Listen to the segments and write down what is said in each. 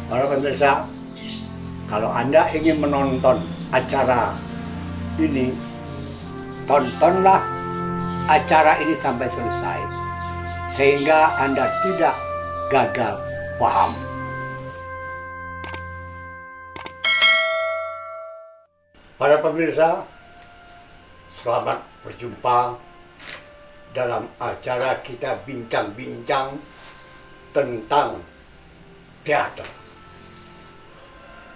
Para pemirsa, kalau Anda ingin menonton acara ini, tontonlah acara ini sampai selesai, sehingga Anda tidak gagal paham. Para pemirsa, selamat berjumpa dalam acara kita bincang-bincang tentang teater.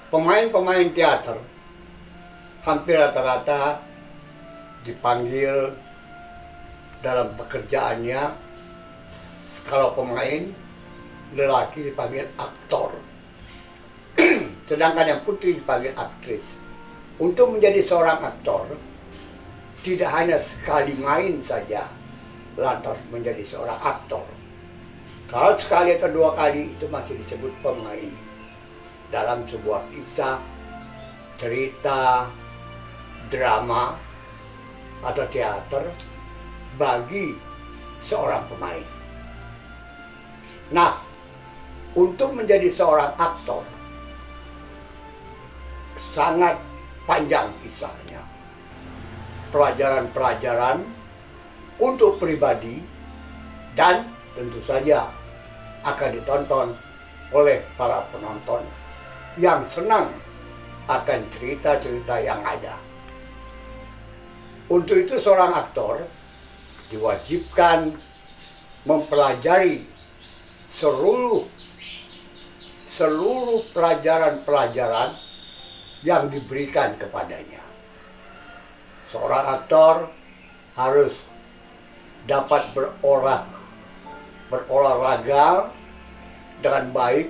Pemain-pemain teater hampir rata-rata dipanggil dalam pekerjaannya, kalau pemain lelaki dipanggil aktor, sedangkan yang putri dipanggil aktris. Untuk menjadi seorang aktor, tidak hanya sekali main saja lantas menjadi seorang aktor. Kalau sekali atau dua kali itu masih disebut pemain dalam sebuah kisah, cerita, drama, atau teater bagi seorang pemain. Nah, untuk menjadi seorang aktor sangat panjang kisahnya. Pelajaran-pelajaran untuk pribadi dan tentu saja akan ditonton oleh para penonton yang senang akan cerita-cerita yang ada. Untuk itu seorang aktor diwajibkan mempelajari seluruh pelajaran-pelajaran yang diberikan kepadanya. Seorang aktor harus dapat berolahraga dengan baik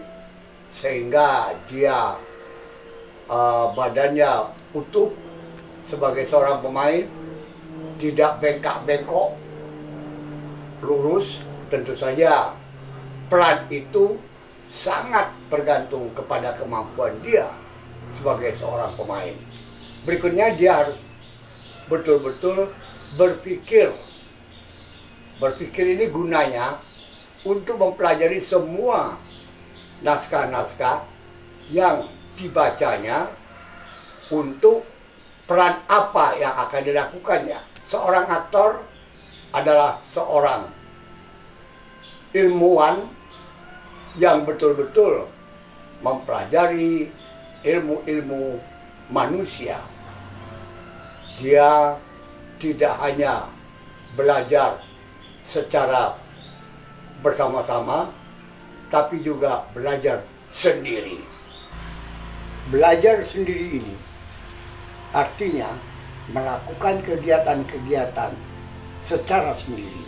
sehingga dia badannya utuh sebagai seorang pemain, tidak bengkak-bengkok, lurus. Tentu saja peran itu sangat bergantung kepada kemampuan dia sebagai seorang pemain. Berikutnya dia harus betul-betul berpikir. Berpikir ini gunanya untuk mempelajari semua naskah-naskah yang dibacanya untuk peran apa yang akan dilakukannya. Seorang aktor adalah seorang ilmuwan yang betul-betul mempelajari ilmu-ilmu manusia. Dia tidak hanya belajar secara bersama-sama, tapi juga belajar sendiri. Belajar sendiri ini artinya melakukan kegiatan-kegiatan secara sendiri.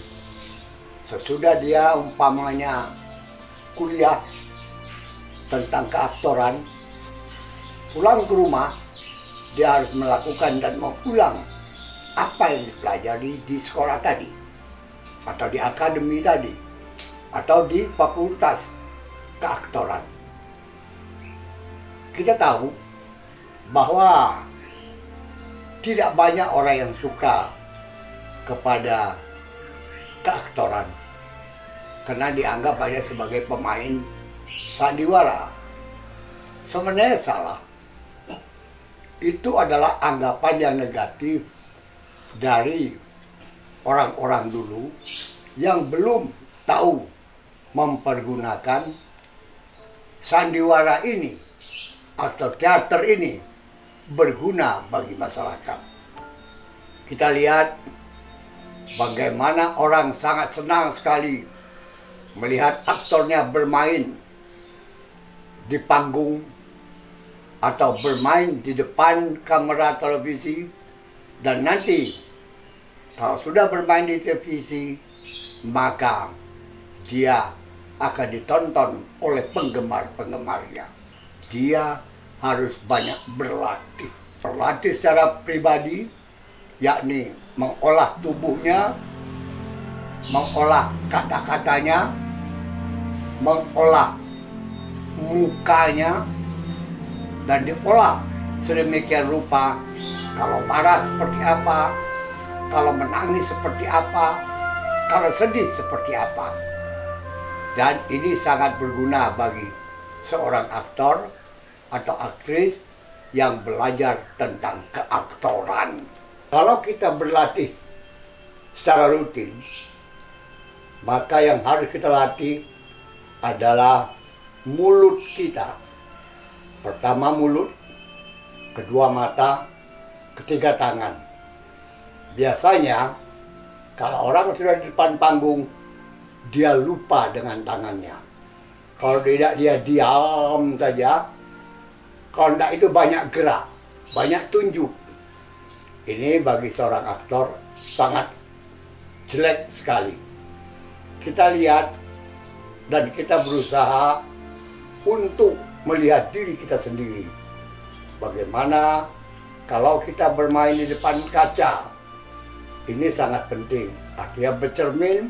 Sesudah dia umpamanya kuliah tentang keaktoran, pulang ke rumah dia harus melakukan dan mengulang apa yang dipelajari di sekolah tadi, atau di akademi tadi, atau di fakultas keaktoran. Kita tahu bahwa tidak banyak orang yang suka kepada keaktoran karena dianggap hanya sebagai pemain sandiwara. Sebenarnya salah. Itu adalah anggapan yang negatif dari orang-orang dulu yang belum tahu mempergunakan sandiwara ini atau teater ini berguna bagi masyarakat. Kita lihat bagaimana orang sangat senang sekali melihat aktornya bermain di panggung atau bermain di depan kamera televisi, dan nanti kalau sudah bermain di televisi maka dia akan ditonton oleh penggemar-penggemarnya. Dia harus banyak berlatih. Berlatih secara pribadi, yakni mengolah tubuhnya, mengolah kata-katanya, mengolah mukanya, dan diolah sedemikian rupa. Kalau marah seperti apa, kalau menangis seperti apa, kalau sedih seperti apa. Dan ini sangat berguna bagi seorang aktor atau aktris yang belajar tentang keaktoran. Kalau kita berlatih secara rutin, maka yang harus kita latih adalah mulut kita. Pertama mulut, kedua mata, ketiga tangan. Biasanya kalau orang sudah di depan panggung, dia lupa dengan tangannya. Kalau tidak, dia diam saja. Kalau tidak, itu banyak gerak, banyak tunjuk. Ini bagi seorang aktor sangat jelek sekali. Kita lihat dan kita berusaha untuk melihat diri kita sendiri. Bagaimana kalau kita bermain di depan kaca? Ini sangat penting. Artinya bercermin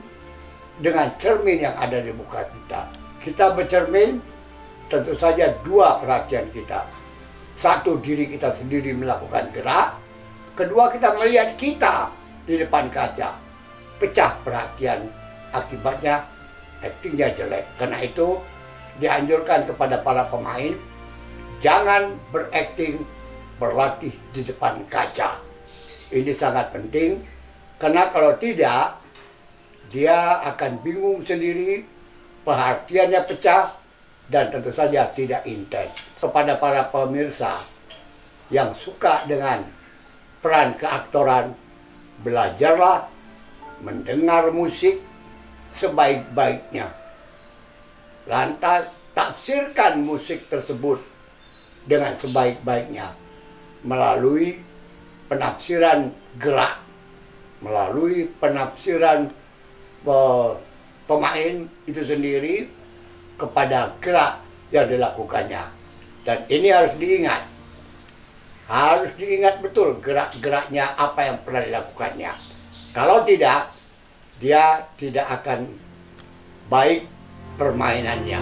dengan cermin yang ada di muka kita. Kita bercermin, tentu saja dua perhatian kita. Satu, diri kita sendiri melakukan gerak. Kedua, kita melihat kita di depan kaca. Pecah perhatian, akibatnya aktingnya jelek. Karena itu dianjurkan kepada para pemain, jangan berakting, berlatih di depan kaca. Ini sangat penting, karena kalau tidak, dia akan bingung sendiri, perhatiannya pecah, dan tentu saja tidak intens. Kepada para pemirsa yang suka dengan peran keaktoran, belajarlah mendengar musik sebaik-baiknya. Lantas tafsirkan musik tersebut dengan sebaik-baiknya melalui penafsiran gerak, melalui penafsiran pemain itu sendiri kepada gerak yang dilakukannya. Dan ini harus diingat. Harus diingat betul gerak-geraknya apa yang pernah dilakukannya. Kalau tidak, dia tidak akan baik permainannya.